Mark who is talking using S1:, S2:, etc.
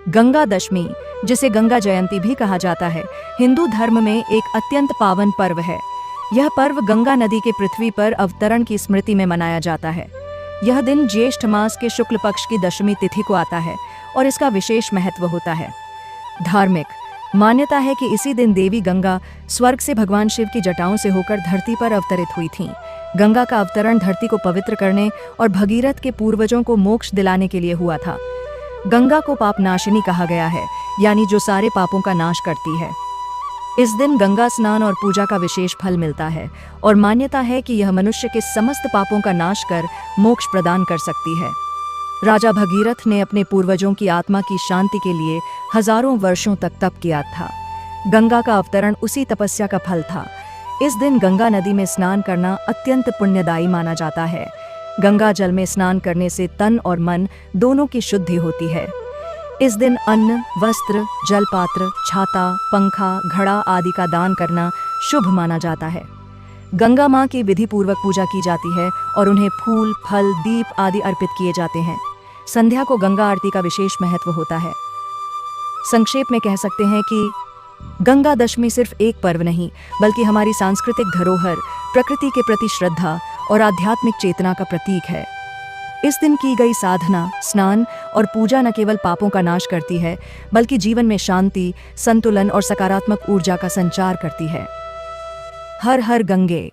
S1: गंगा दशमी, जिसे गंगा जयंती भी कहा जाता है, हिंदू धर्म में एक अत्यंत पावन पर्व है। यह पर्व गंगा नदी के पृथ्वी पर अवतरण की स्मृति में मनाया जाता है। यह दिन ज्येष्ठ मास के शुक्ल पक्ष की दशमी तिथि को आता है और इसका विशेष महत्व होता है। धार्मिक मान्यता है कि इसी दिन देवी गंगा स्वर्ग से भगवान शिव की जटाओं से होकर धरती पर अवतरित हुई थीं। गंगा का अवतरण धरती को पवित्र करने और भगीरथ के पूर्वजों को मोक्ष दिलाने के लिए हुआ था। गंगा को पाप नाशिनी कहा गया है, यानी जो सारे पापों का नाश करती है। इस दिन गंगा स्नान और पूजा का विशेष फल मिलता है और मान्यता है कि यह मनुष्य के समस्त पापों का नाश कर मोक्ष प्रदान कर सकती है। राजा भगीरथ ने अपने पूर्वजों की आत्मा की शांति के लिए हजारों वर्षों तक तप किया था। गंगा का अवतरण उसी तपस्या का फल था। इस दिन गंगा नदी में स्नान करना अत्यंत पुण्यदायी माना जाता है। गंगा जल में स्नान करने से तन और मन दोनों की शुद्धि होती है। इस दिन अन्न, वस्त्र, जलपात्र, छाता, पंखा, घड़ा आदि का दान करना शुभ माना जाता है। गंगा माँ की विधि पूर्वक पूजा की जाती है और उन्हें फूल, फल, दीप आदि अर्पित किए जाते हैं। संध्या को गंगा आरती का विशेष महत्व होता है। संक्षेप में कह सकते हैं कि गंगा दशमी सिर्फ एक पर्व नहीं, बल्कि हमारी सांस्कृतिक धरोहर, प्रकृति के प्रति श्रद्धा और आध्यात्मिक चेतना का प्रतीक है। इस दिन की गई साधना, स्नान और पूजा न केवल पापों का नाश करती है, बल्कि जीवन में शांति, संतुलन और सकारात्मक ऊर्जा का संचार करती है। हर हर गंगे।